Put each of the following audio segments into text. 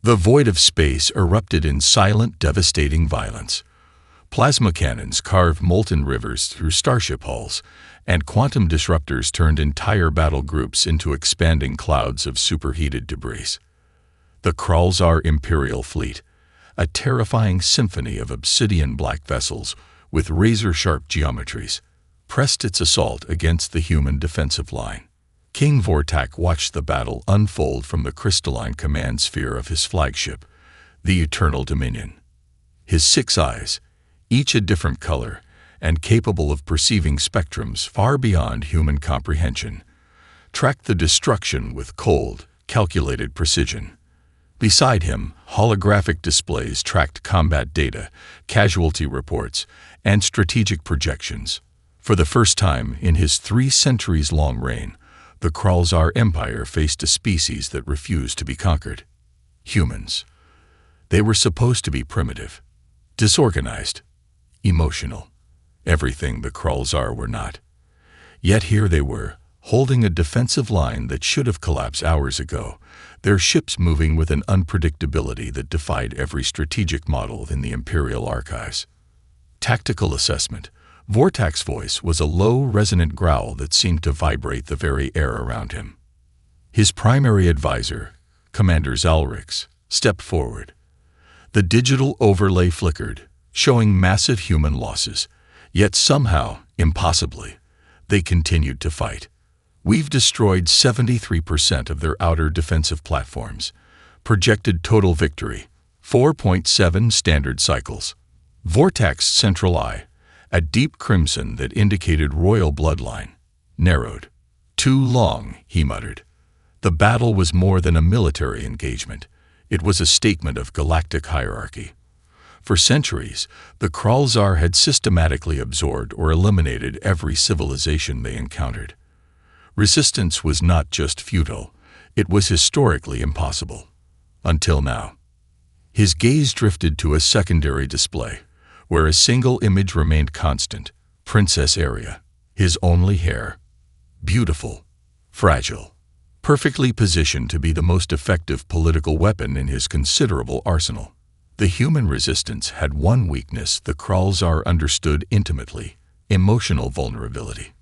The void of space erupted in silent, devastating violence. Plasma cannons carved molten rivers through starship hulls, and quantum disruptors turned entire battle groups into expanding clouds of superheated debris. The Kralzar Imperial Fleet, a terrifying symphony of obsidian black vessels with razor-sharp geometries, pressed its assault against the human defensive line. King Vortak watched the battle unfold from the crystalline command sphere of his flagship, the Eternal Dominion. His 6 eyes, each a different color and capable of perceiving spectrums far beyond human comprehension, tracked the destruction with cold, calculated precision. Beside him, holographic displays tracked combat data, casualty reports, and strategic projections. For the first time in his 3-centuries-long reign, the Kralzar Empire faced a species that refused to be conquered. Humans. They were supposed to be primitive, disorganized, emotional, everything the Kralzar were not. Yet here they were, holding a defensive line that should have collapsed hours ago, their ships moving with an unpredictability that defied every strategic model in the Imperial archives. Tactical assessment. Vortak's voice was a low, resonant growl that seemed to vibrate the very air around him. His primary advisor, Commander Zalrix, stepped forward. The digital overlay flickered, showing massive human losses, yet somehow, impossibly, they continued to fight. We've destroyed 73% of their outer defensive platforms. Projected total victory, 4.7 standard cycles. Vortak's central eye, a deep crimson that indicated royal bloodline, narrowed. Too long, he muttered. The battle was more than a military engagement. It was a statement of galactic hierarchy. For centuries, the Kralzar had systematically absorbed or eliminated every civilization they encountered. Resistance was not just futile, it was historically impossible. Until now. His gaze drifted to a secondary display, where a single image remained constant, Princess Aria, his only heir. Beautiful, fragile, perfectly positioned to be the most effective political weapon in his considerable arsenal. The human resistance had one weakness the Kralzar understood intimately: emotional vulnerability.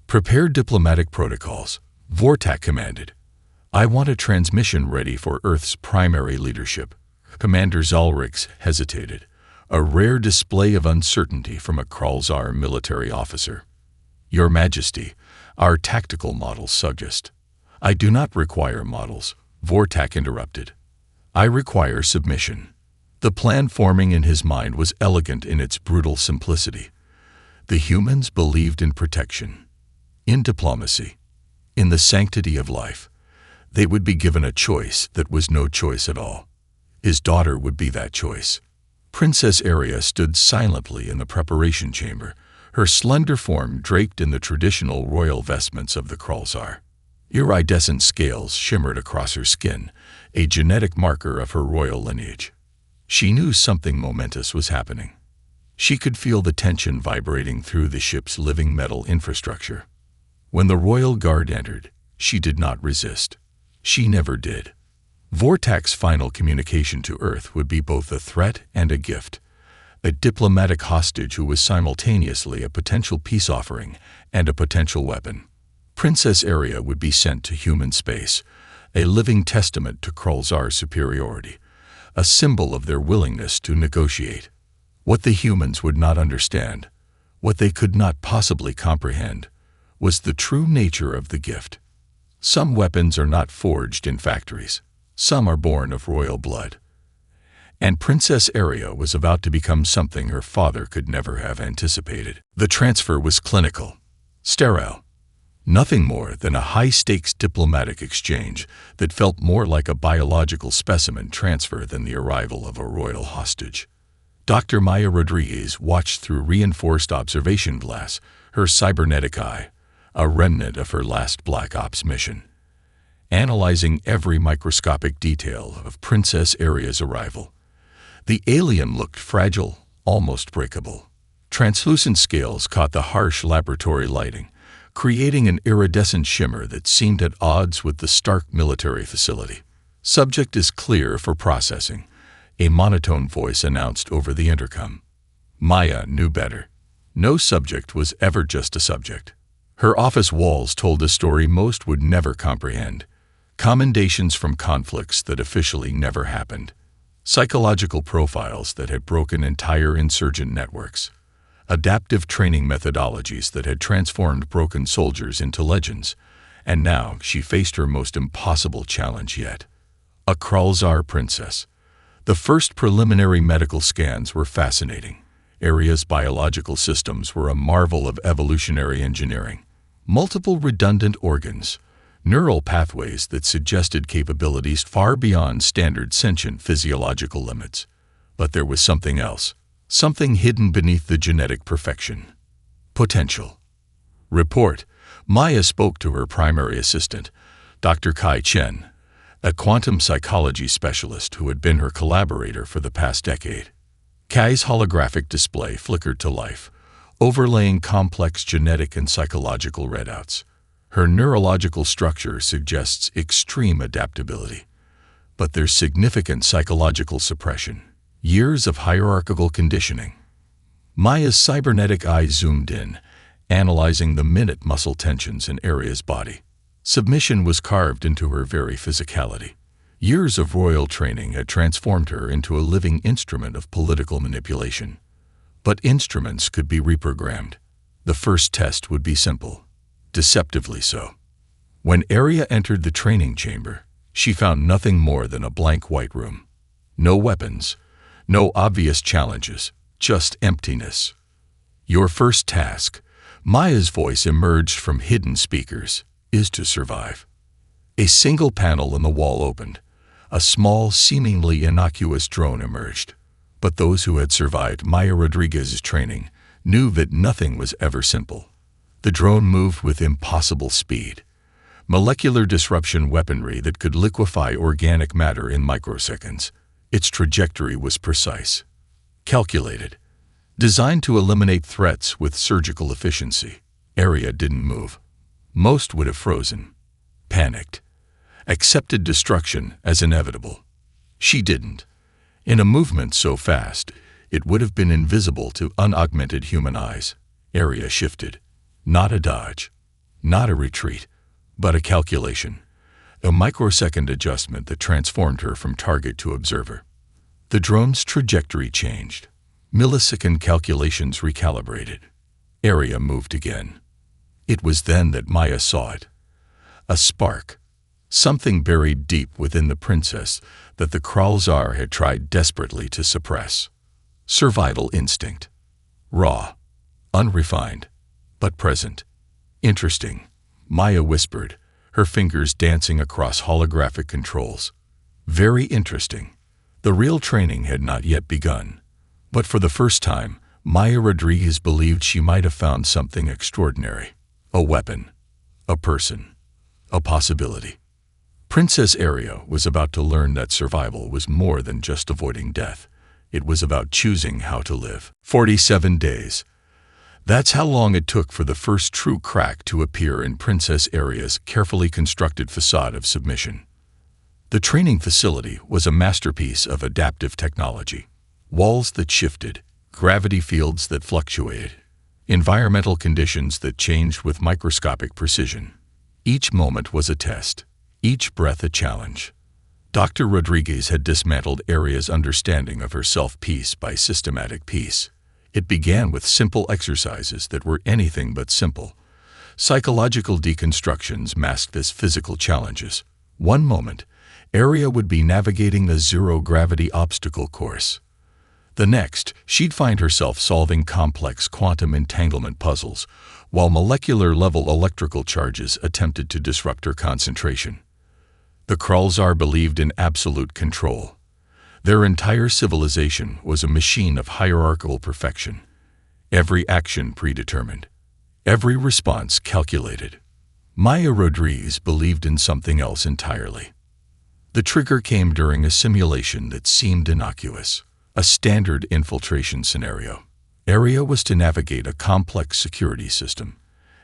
Prepare diplomatic protocols, Vortak commanded. I want a transmission ready for Earth's primary leadership. Commander Zalrix hesitated, a rare display of uncertainty from a Kralzar military officer. Your Majesty, our tactical models suggest. I do not require models, Vortak interrupted. I require submission. The plan forming in his mind was elegant in its brutal simplicity. The humans believed in protection, in diplomacy, in the sanctity of life. They would be given a choice that was no choice at all. His daughter would be that choice. Princess Aria stood silently in the preparation chamber, her slender form draped in the traditional royal vestments of the Kralzar. Iridescent scales shimmered across her skin, a genetic marker of her royal lineage. She knew something momentous was happening. She could feel the tension vibrating through the ship's living metal infrastructure. When the royal guard entered, she did not resist. She never did. Vortak's final communication to Earth would be both a threat and a gift, a diplomatic hostage who was simultaneously a potential peace offering and a potential weapon. Princess Aria would be sent to human space, a living testament to Kralzar's superiority, a symbol of their willingness to negotiate. What the humans would not understand, what they could not possibly comprehend, was the true nature of the gift. Some weapons are not forged in factories. Some are born of royal blood. And Princess Aria was about to become something her father could never have anticipated. The transfer was clinical, sterile, nothing more than a high-stakes diplomatic exchange that felt more like a biological specimen transfer than the arrival of a royal hostage. Dr. Maya Rodriguez watched through reinforced observation glass, her cybernetic eye, a remnant of her last Black Ops mission, analyzing every microscopic detail of Princess Aria's arrival. The alien looked fragile, almost breakable. Translucent scales caught the harsh laboratory lighting, creating an iridescent shimmer that seemed at odds with the stark military facility. Subject is clear for processing, a monotone voice announced over the intercom. Maya knew better. No subject was ever just a subject. Her office walls told a story most would never comprehend. Commendations from conflicts that officially never happened. Psychological profiles that had broken entire insurgent networks. Adaptive training methodologies that had transformed broken soldiers into legends. And now she faced her most impossible challenge yet. A Kralzar princess. The first preliminary medical scans were fascinating. Aria's biological systems were a marvel of evolutionary engineering. Multiple redundant organs, neural pathways that suggested capabilities far beyond standard sentient physiological limits. But there was something else, something hidden beneath the genetic perfection. Potential. Report. Maya spoke to her primary assistant, Dr. Kai Chen, a quantum psychology specialist who had been her collaborator for the past decade. Kai's holographic display flickered to life, overlaying complex genetic and psychological readouts. Her neurological structure suggests extreme adaptability. But there's significant psychological suppression, years of hierarchical conditioning. Maya's cybernetic eye zoomed in, analyzing the minute muscle tensions in Aria's body. Submission was carved into her very physicality. Years of royal training had transformed her into a living instrument of political manipulation. But instruments could be reprogrammed. The first test would be simple, deceptively so. When Aria entered the training chamber, she found nothing more than a blank white room. No weapons, no obvious challenges, just emptiness. Your first task, Maya's voice emerged from hidden speakers, is to survive. A single panel in the wall opened. A small, seemingly innocuous drone emerged. But those who had survived Maya Rodriguez's training knew that nothing was ever simple. The drone moved with impossible speed. Molecular disruption weaponry that could liquefy organic matter in microseconds. Its trajectory was precise, calculated, designed to eliminate threats with surgical efficiency. Aria didn't move. Most would have frozen, panicked, accepted destruction as inevitable. She didn't. In a movement so fast, it would have been invisible to unaugmented human eyes. Aria shifted. Not a dodge, not a retreat, but a calculation. A microsecond adjustment that transformed her from target to observer. The drone's trajectory changed. Millisecond calculations recalibrated. Aria moved again. It was then that Maya saw it. A spark. Something buried deep within the princess that the Kralzar had tried desperately to suppress. Survival instinct. Raw. Unrefined. But present. Interesting. Maya whispered, her fingers dancing across holographic controls. Very interesting. The real training had not yet begun. But for the first time, Maya Rodriguez believed she might have found something extraordinary. A weapon. A person. A possibility. Princess Aria was about to learn that survival was more than just avoiding death. It was about choosing how to live. 47 days. That's how long it took for the first true crack to appear in Princess Aria's carefully constructed facade of submission. The training facility was a masterpiece of adaptive technology. Walls that shifted, gravity fields that fluctuated, environmental conditions that changed with microscopic precision. Each moment was a test, each breath a challenge. Dr. Rodriguez had dismantled Aria's understanding of herself piece by systematic piece. It began with simple exercises that were anything but simple. Psychological deconstructions masked as physical challenges. One moment, Aria would be navigating a zero-gravity obstacle course. The next, she'd find herself solving complex quantum entanglement puzzles, while molecular-level electrical charges attempted to disrupt her concentration. The Kralzar believed in absolute control. Their entire civilization was a machine of hierarchical perfection. Every action predetermined. Every response calculated. Maya Rodriguez believed in something else entirely. The trigger came during a simulation that seemed innocuous. A standard infiltration scenario. Aria was to navigate a complex security system,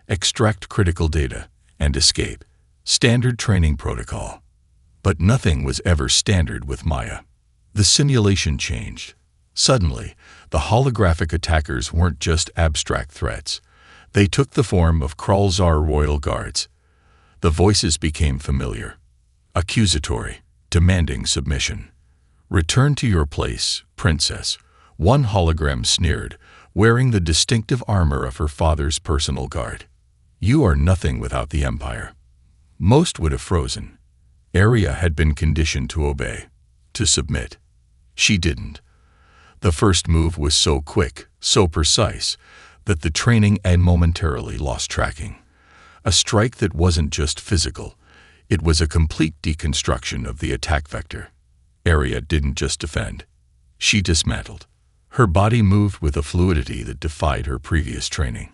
extract critical data, and escape. Standard training protocol. But nothing was ever standard with Maya. The simulation changed. Suddenly, the holographic attackers weren't just abstract threats. They took the form of Kralzar royal guards. The voices became familiar, accusatory, demanding submission. "Return to your place, princess," one hologram sneered, wearing the distinctive armor of her father's personal guard. "You are nothing without the Empire." Most would have frozen. Arya had been conditioned to obey, to submit. She didn't. The first move was so quick, so precise, that the training had momentarily lost tracking. A strike that wasn't just physical, it was a complete deconstruction of the attack vector. Arya didn't just defend. She dismantled. Her body moved with a fluidity that defied her previous training.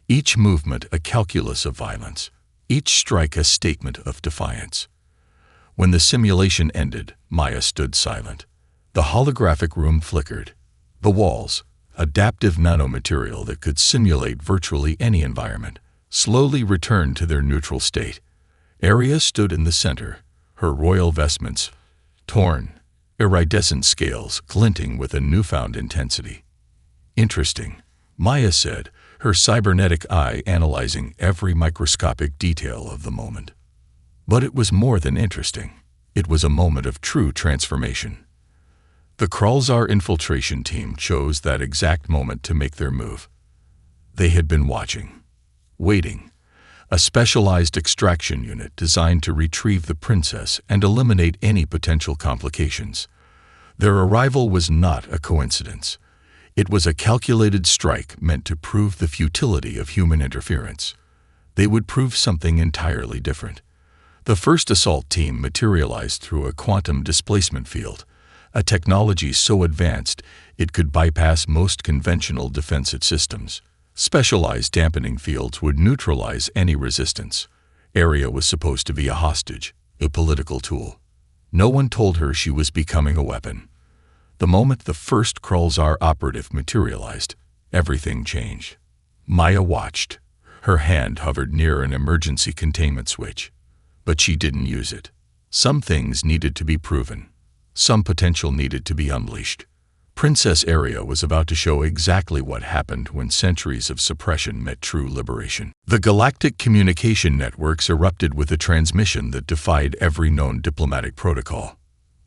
Each movement a calculus of violence, each strike a statement of defiance. When the simulation ended, Maya stood silent. The holographic room flickered. The walls, adaptive nanomaterial that could simulate virtually any environment, slowly returned to their neutral state. Arya stood in the center, her royal vestments torn, iridescent scales glinting with a newfound intensity. "Interesting," Maya said, her cybernetic eye analyzing every microscopic detail of the moment. But it was more than interesting. It was a moment of true transformation. The Kralzar infiltration team chose that exact moment to make their move. They had been watching, waiting, a specialized extraction unit designed to retrieve the princess and eliminate any potential complications. Their arrival was not a coincidence. It was a calculated strike meant to prove the futility of human interference. They would prove something entirely different. The first assault team materialized through a quantum displacement field, a technology so advanced it could bypass most conventional defensive systems. Specialized dampening fields would neutralize any resistance. Arya was supposed to be a hostage, a political tool. No one told her she was becoming a weapon. The moment the first Kralzar operative materialized, everything changed. Maya watched. Her hand hovered near an emergency containment switch. But she didn't use it. Some things needed to be proven. Some potential needed to be unleashed. Princess Arya was about to show exactly what happened when centuries of suppression met true liberation. The galactic communication networks erupted with a transmission that defied every known diplomatic protocol.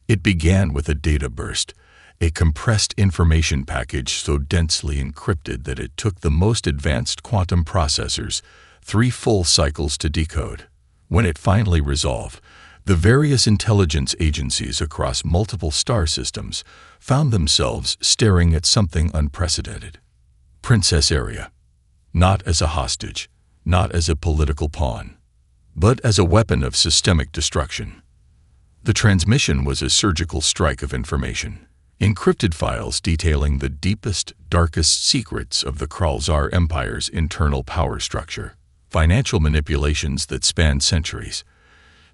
It began with a data burst, a compressed information package so densely encrypted that it took the most advanced quantum processors 3 full cycles to decode. When it finally resolved, the various intelligence agencies across multiple star systems found themselves staring at something unprecedented. Princess Arya, not as a hostage, not as a political pawn, but as a weapon of systemic destruction. The transmission was a surgical strike of information. Encrypted files detailing the deepest, darkest secrets of the Kralzar Empire's internal power structure, financial manipulations that spanned centuries,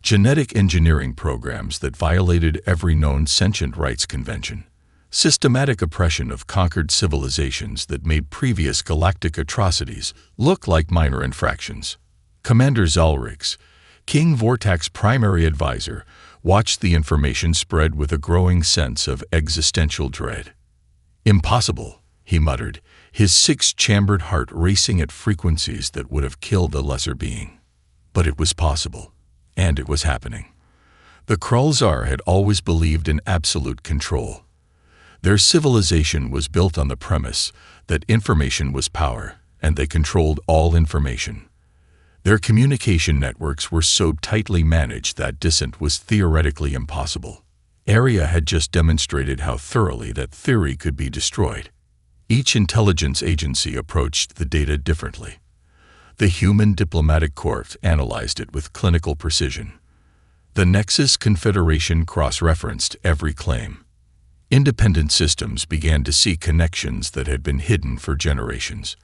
genetic engineering programs that violated every known sentient rights convention, systematic oppression of conquered civilizations that made previous galactic atrocities look like minor infractions. Commander Zalrix, King Vortak's primary advisor, watched the information spread with a growing sense of existential dread. "Impossible," he muttered, his 6-chambered heart racing at frequencies that would have killed a lesser being. But it was possible, and it was happening. The Kralzar had always believed in absolute control. Their civilization was built on the premise that information was power, and they controlled all information. Their communication networks were so tightly managed that dissent was theoretically impossible. Arya had just demonstrated how thoroughly that theory could be destroyed. Each intelligence agency approached the data differently. The Human Diplomatic Corps analyzed it with clinical precision. The Nexus Confederation cross-referenced every claim. Independent systems began to see connections that had been hidden for generations.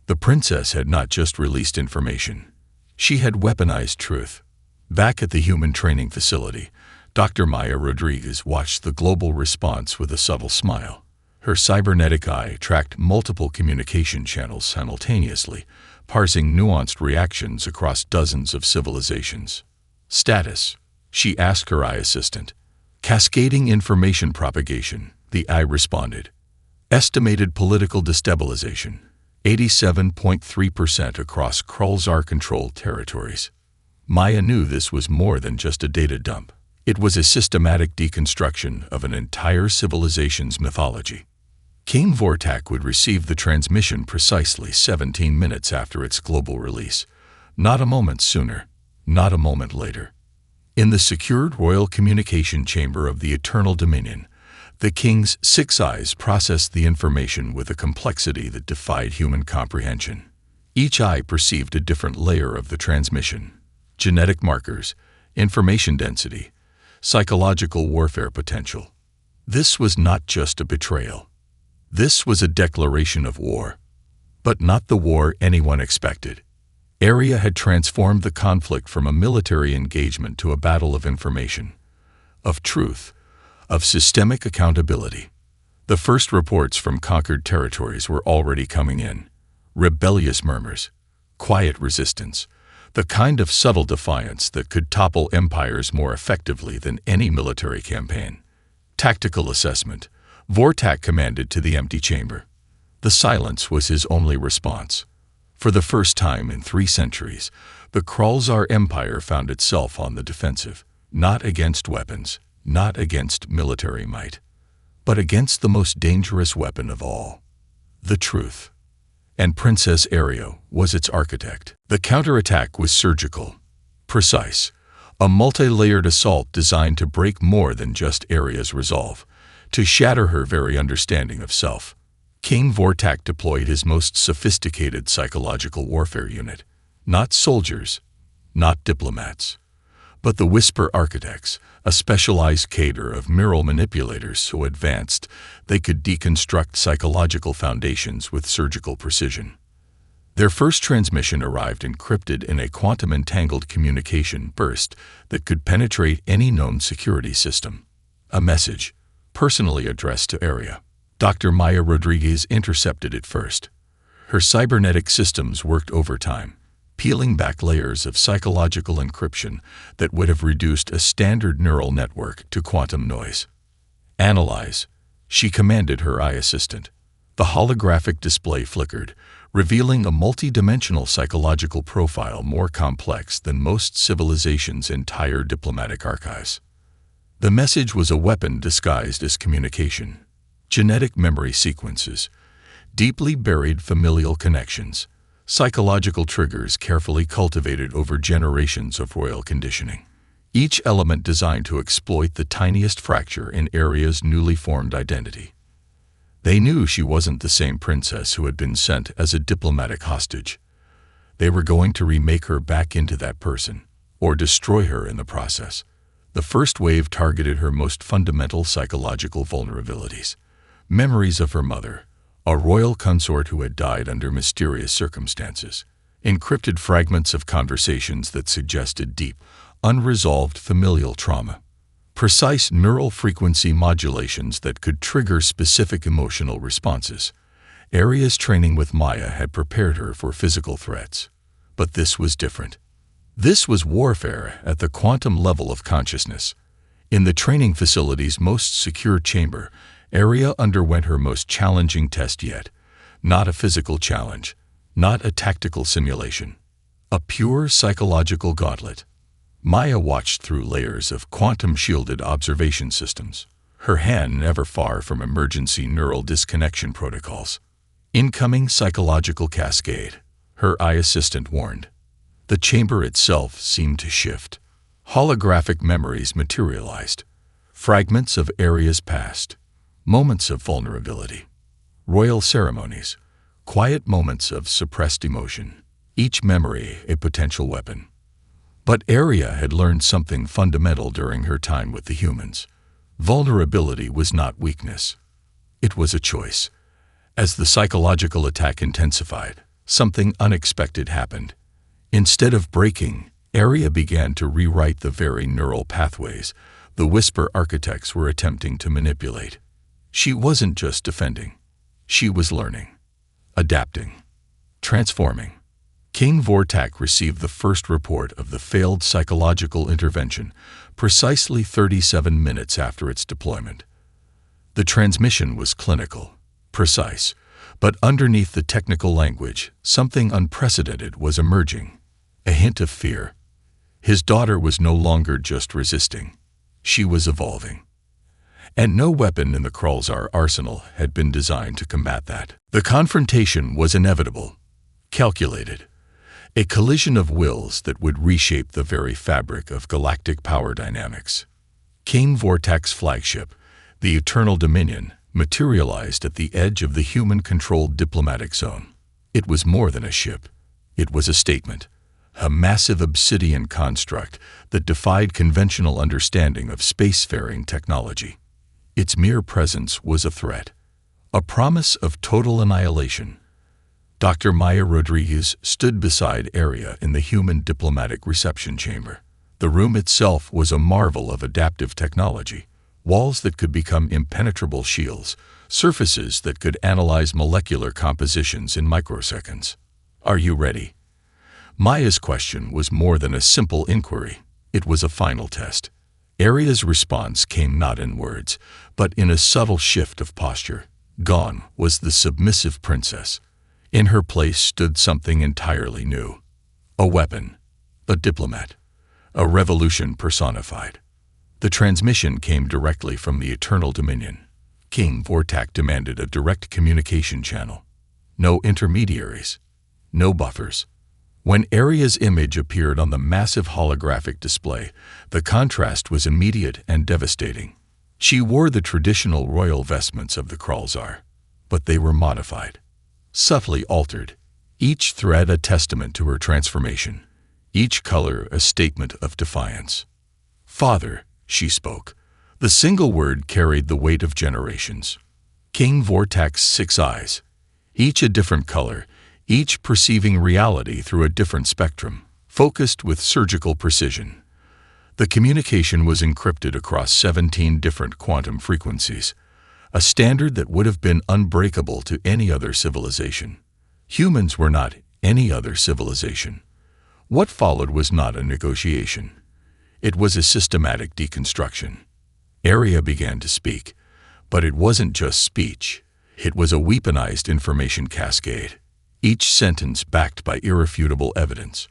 The princess had not just released information. She had weaponized truth. Back at the human training facility, Dr. Maya Rodriguez watched the global response with a subtle smile. Her cybernetic eye tracked multiple communication channels simultaneously, parsing nuanced reactions across dozens of civilizations. Status: she asked her eye assistant. Cascading information propagation, the eye responded. Estimated political destabilization, 87.3% across Krulzar-controlled territories. Maya knew this was more than just a data dump. It was a systematic deconstruction of an entire civilization's mythology. Kane Vortak would receive the transmission precisely 17 minutes after its global release. Not a moment sooner, not a moment later. In the secured royal communication chamber of the Eternal Dominion, the king's 6 eyes processed the information with a complexity that defied human comprehension. Each eye perceived a different layer of the transmission: genetic markers, information density, psychological warfare potential. This was not just a betrayal. This was a declaration of war. But not the war anyone expected. Area had transformed the conflict from a military engagement to a battle of information, of truth, of systemic accountability. The first reports from conquered territories were already coming in. Rebellious murmurs, quiet resistance, the kind of subtle defiance that could topple empires more effectively than any military campaign. Tactical assessment. Vortak commanded to the empty chamber. The silence was his only response. For the first time in 3 centuries, the Krulzar Empire found itself on the defensive, not against weapons, not against military might, but against the most dangerous weapon of all: the truth. And Princess Aria was its architect. The counterattack was surgical, precise, a multi-layered assault designed to break more than just Aria's resolve, to shatter her very understanding of self. Kane Vortak deployed his most sophisticated psychological warfare unit. Not soldiers, not diplomats, but the Whisper Architects, a specialized cadre of neural manipulators so advanced they could deconstruct psychological foundations with surgical precision. Their first transmission arrived encrypted in a quantum-entangled communication burst that could penetrate any known security system. A message, personally addressed to Aria. Dr. Maya Rodriguez intercepted it first. Her cybernetic systems worked overtime, peeling back layers of psychological encryption that would have reduced a standard neural network to quantum noise. Analyze, she commanded her eye assistant. The holographic display flickered, revealing a multi-dimensional psychological profile more complex than most civilizations' entire diplomatic archives. The message was a weapon disguised as communication. Genetic memory sequences, deeply buried familial connections, psychological triggers carefully cultivated over generations of royal conditioning. Each element designed to exploit the tiniest fracture in Aria's newly formed identity. They knew she wasn't the same princess who had been sent as a diplomatic hostage. They were going to remake her back into that person, or destroy her in the process. The first wave targeted her most fundamental psychological vulnerabilities. Memories of her mother, a royal consort who had died under mysterious circumstances. Encrypted fragments of conversations that suggested deep, unresolved familial trauma. Precise neural frequency modulations that could trigger specific emotional responses. Aria's training with Maya had prepared her for physical threats. But this was different. This was warfare at the quantum level of consciousness. In the training facility's most secure chamber, Aria underwent her most challenging test yet. Not a physical challenge, not a tactical simulation. A pure psychological gauntlet. Maya watched through layers of quantum-shielded observation systems, her hand never far from emergency neural disconnection protocols. Incoming psychological cascade, her eye assistant warned. The chamber itself seemed to shift. Holographic memories materialized. Fragments of Aria's past. Moments of vulnerability. Royal ceremonies. Quiet moments of suppressed emotion. Each memory a potential weapon. But Aria had learned something fundamental during her time with the humans. Vulnerability was not weakness. It was a choice. As the psychological attack intensified, something unexpected happened. Instead of breaking, Aria began to rewrite the very neural pathways the Whisper Architects were attempting to manipulate. She wasn't just defending. She was learning, adapting, transforming. King Vortak received the first report of the failed psychological intervention precisely 37 minutes after its deployment. The transmission was clinical, precise, but underneath the technical language, something unprecedented was emerging, a hint of fear. His daughter was no longer just resisting. She was evolving. And no weapon in the Kralzar arsenal had been designed to combat that. The confrontation was inevitable, calculated, a collision of wills that would reshape the very fabric of galactic power dynamics. King Vortak's flagship, the Eternal Dominion, materialized at the edge of the human-controlled diplomatic zone. It was more than a ship. It was a statement, a massive obsidian construct that defied conventional understanding of spacefaring technology. Its mere presence was a threat, a promise of total annihilation. Dr. Maya Rodriguez stood beside Aria in the human diplomatic reception chamber. The room itself was a marvel of adaptive technology. Walls that could become impenetrable shields, surfaces that could analyze molecular compositions in microseconds. "Are you ready?" Maya's question was more than a simple inquiry. It was a final test. Aria's response came not in words, but in a subtle shift of posture. Gone was the submissive princess. In her place stood something entirely new. A weapon, a diplomat, a revolution personified. The transmission came directly from the Eternal Dominion. King Vortak demanded a direct communication channel. No intermediaries, no buffers. When Aria's image appeared on the massive holographic display, the contrast was immediate and devastating. She wore the traditional royal vestments of the Kralzar, but they were modified, subtly altered, each thread a testament to her transformation, each color a statement of defiance. "Father," she spoke. The single word carried the weight of generations. King Vortak's 6 eyes, each a different color, each perceiving reality through a different spectrum, focused with surgical precision. The communication was encrypted across 17 different quantum frequencies, a standard that would have been unbreakable to any other civilization. Humans were not any other civilization. What followed was not a negotiation. It was a systematic deconstruction. Aria began to speak, but it wasn't just speech. It was a weaponized information cascade, each sentence backed by irrefutable evidence,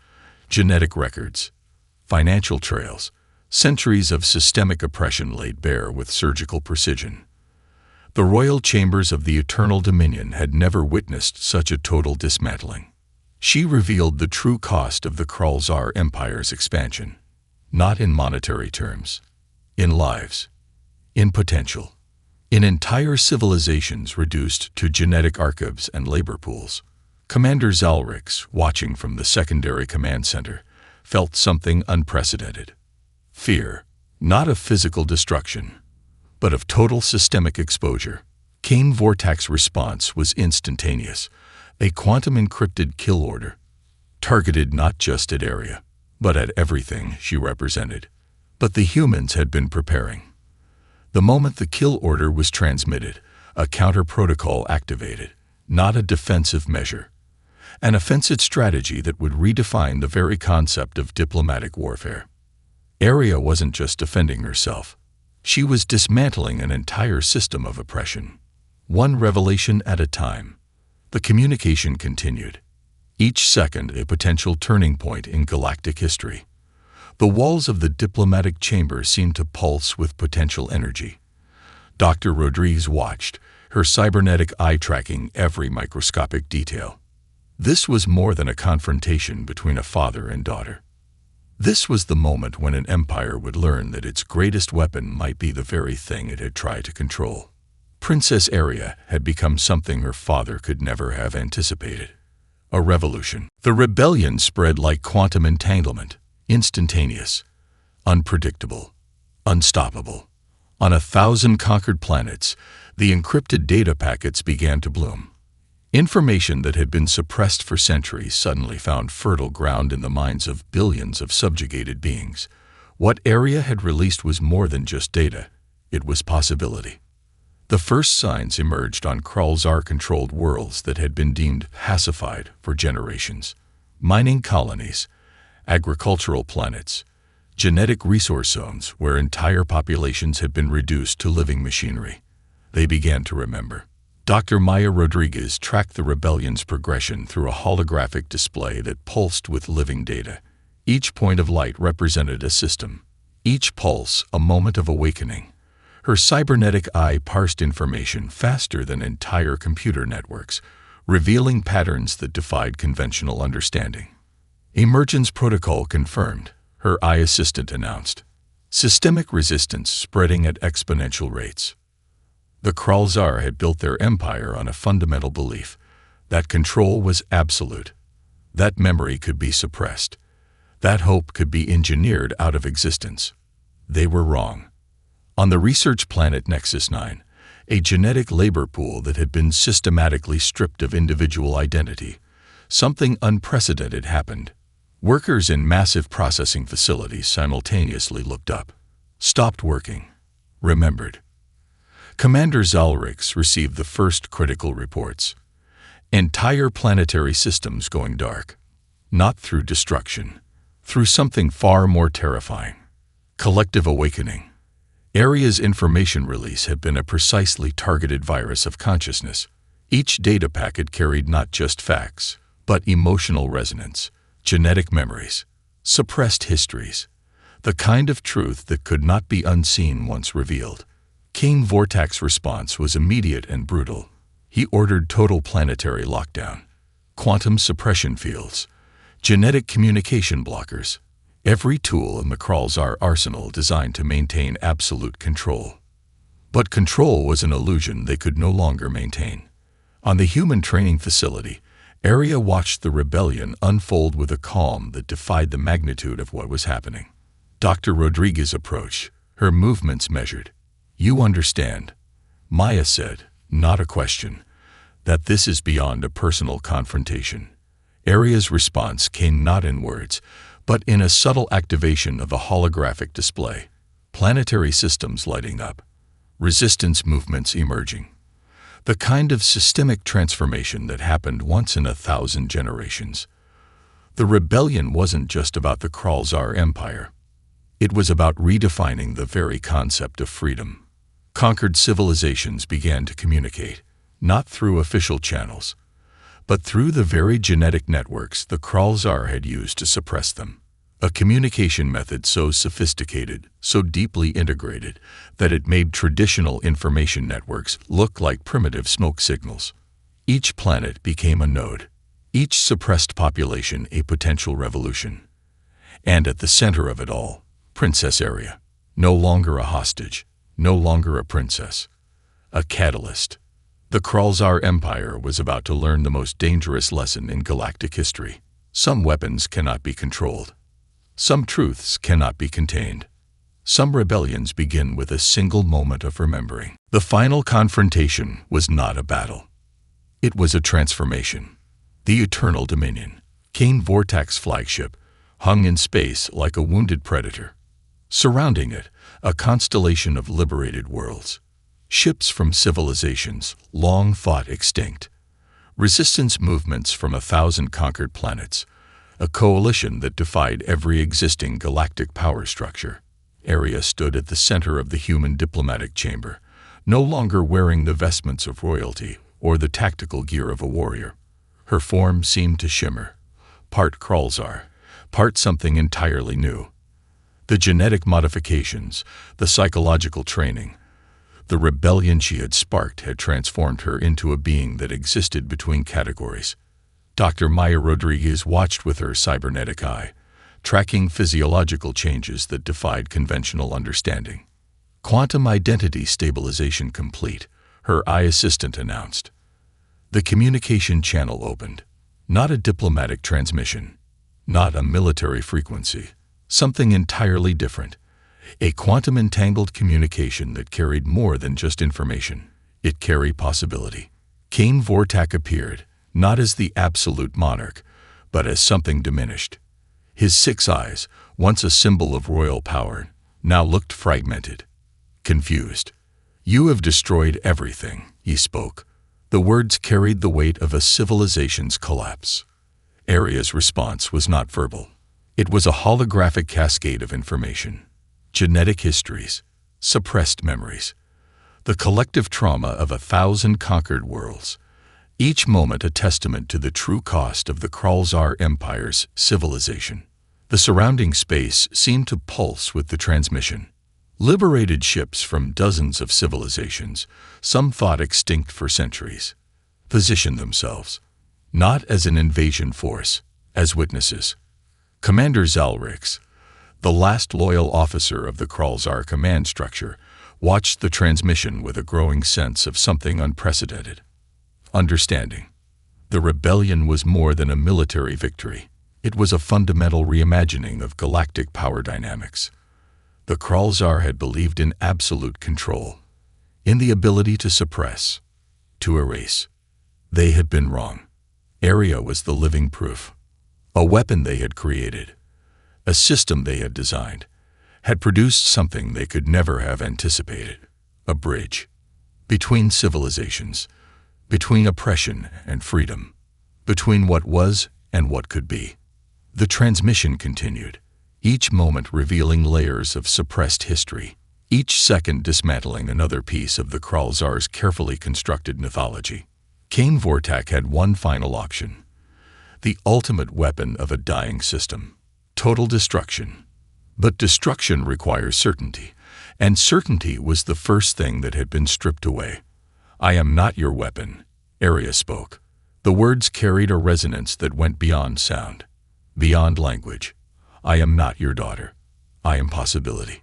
genetic records, financial trails, centuries of systemic oppression laid bare with surgical precision. The royal chambers of the Eternal Dominion had never witnessed such a total dismantling. She revealed the true cost of the Kralzar Empire's expansion. Not in monetary terms, in lives, in potential, in entire civilizations reduced to genetic archives and labor pools. Commander Zalrix, watching from the secondary command center, felt something unprecedented. Fear, not of physical destruction, but of total systemic exposure. King Vortak's response was instantaneous, a quantum-encrypted kill order, targeted not just at Aria, but at everything she represented. But the humans had been preparing. The moment the kill order was transmitted, a counter-protocol activated, not a defensive measure, an offensive strategy that would redefine the very concept of diplomatic warfare. Aria wasn't just defending herself. She was dismantling an entire system of oppression. One revelation at a time. The communication continued. Each second a potential turning point in galactic history. The walls of the diplomatic chamber seemed to pulse with potential energy. Dr. Rodriguez watched, her cybernetic eye tracking every microscopic detail. This was more than a confrontation between a father and daughter. This was the moment when an empire would learn that its greatest weapon might be the very thing it had tried to control. Princess Aria had become something her father could never have anticipated. A revolution. The rebellion spread like quantum entanglement, instantaneous, unpredictable, unstoppable. On 1,000 conquered planets, the encrypted data packets began to bloom. Information that had been suppressed for centuries suddenly found fertile ground in the minds of billions of subjugated beings. What Aria had released was more than just data. It was possibility. The first signs emerged on Kralzar-controlled worlds that had been deemed pacified for generations. mining colonies, agricultural planets, genetic resource zones where entire populations had been reduced to living machinery. They began to remember. Dr. Maya Rodriguez tracked the rebellion's progression through a holographic display that pulsed with living data. Each point of light represented a system, each pulse a moment of awakening. Her cybernetic eye parsed information faster than entire computer networks, revealing patterns that defied conventional understanding. Emergence protocol confirmed, her eye assistant announced. Systemic resistance spreading at exponential rates. The Kralzar had built their empire on a fundamental belief that control was absolute, that memory could be suppressed, that hope could be engineered out of existence. They were wrong. On the research planet Nexus 9, a genetic labor pool that had been systematically stripped of individual identity, something unprecedented happened. Workers in massive processing facilities simultaneously looked up, stopped working, remembered. Commander Zalrix received the first critical reports. Entire planetary systems going dark. Not through destruction, through something far more terrifying. Collective awakening. Aria's information release had been a precisely targeted virus of consciousness. Each data packet carried not just facts, but emotional resonance, genetic memories, suppressed histories, the kind of truth that could not be unseen once revealed. King Vortak's response was immediate and brutal. He ordered total planetary lockdown, quantum suppression fields, genetic communication blockers, every tool in the Kralzar arsenal designed to maintain absolute control. But control was an illusion they could no longer maintain. On the human training facility, Aria watched the rebellion unfold with a calm that defied the magnitude of what was happening. Dr. Rodriguez approached, her movements measured. "You understand," Maya said, not a question, "that this is beyond a personal confrontation." Aria's response came not in words, but in a subtle activation of the holographic display. Planetary systems lighting up, resistance movements emerging. The kind of systemic transformation that happened once in 1,000 generations. The rebellion wasn't just about the Kralzar Empire. It was about redefining the very concept of freedom. Conquered civilizations began to communicate, not through official channels, but through the very genetic networks the Kralzar had used to suppress them. A communication method so sophisticated, so deeply integrated, that it made traditional information networks look like primitive smoke signals. Each planet became a node, each suppressed population a potential revolution. And at the center of it all, Princess Aria, no longer a hostage, no longer a princess, a catalyst. The Kralzar Empire was about to learn the most dangerous lesson in galactic history. Some weapons cannot be controlled. Some truths cannot be contained. Some rebellions begin with a single moment of remembering. The final confrontation was not a battle. It was a transformation. The Eternal Dominion, Kane Vortak's flagship, hung in space like a wounded predator. Surrounding it, a constellation of liberated worlds. Ships from civilizations long thought extinct. Resistance movements from 1,000 conquered planets. A coalition that defied every existing galactic power structure. Aria stood at the center of the human diplomatic chamber, no longer wearing the vestments of royalty or the tactical gear of a warrior. Her form seemed to shimmer, part Kralzar, part something entirely new. The genetic modifications, the psychological training, the rebellion she had sparked had transformed her into a being that existed between categories. Dr. Maya Rodriguez watched with her cybernetic eye, tracking physiological changes that defied conventional understanding. Quantum identity stabilization complete, her eye assistant announced. The communication channel opened. Not a diplomatic transmission, not a military frequency, something entirely different. A quantum-entangled communication that carried more than just information. It carried possibility. Kane Vortak appeared, not as the absolute monarch, but as something diminished. His 6 eyes, once a symbol of royal power, now looked fragmented, confused. "You have destroyed everything," he spoke. The words carried the weight of a civilization's collapse. Aria's response was not verbal. It was a holographic cascade of information, genetic histories, suppressed memories, the collective trauma of 1,000 conquered worlds, each moment a testament to the true cost of the Kralzar Empire's civilization. The surrounding space seemed to pulse with the transmission. Liberated ships from dozens of civilizations, some thought extinct for centuries, positioned themselves, not as an invasion force, as witnesses. Commander Zalrix, the last loyal officer of the Kralzar command structure, watched the transmission with a growing sense of something unprecedented. Understanding. The rebellion was more than a military victory. It was a fundamental reimagining of galactic power dynamics. The Kralzar had believed in absolute control, in the ability to suppress, to erase. They had been wrong. Aria was the living proof. A weapon they had created, a system they had designed, had produced something they could never have anticipated. A bridge between civilizations, between oppression and freedom, between what was and what could be. The transmission continued, each moment revealing layers of suppressed history, each second dismantling another piece of the Kralzar's carefully constructed mythology. Kane Vortak had one final option, the ultimate weapon of a dying system: total destruction. But destruction requires certainty, and certainty was the first thing that had been stripped away. "I am not your weapon," Aria spoke. The words carried a resonance that went beyond sound, beyond language. "I am not your daughter. I am possibility."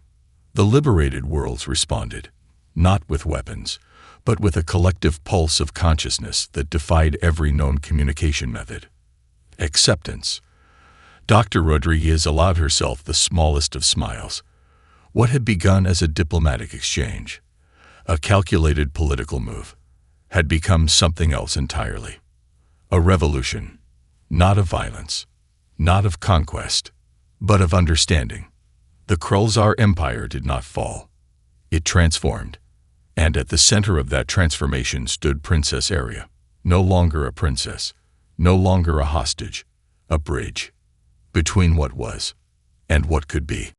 The liberated worlds responded, not with weapons, but with a collective pulse of consciousness that defied every known communication method. Acceptance. Dr. Rodriguez allowed herself the smallest of smiles. What had begun as a diplomatic exchange, a calculated political move, had become something else entirely. A revolution, not of violence, not of conquest, but of understanding. The Kralzar Empire did not fall. It transformed. And at the center of that transformation stood Princess Aria. No longer a princess, no longer a hostage, a bridge between what was and what could be.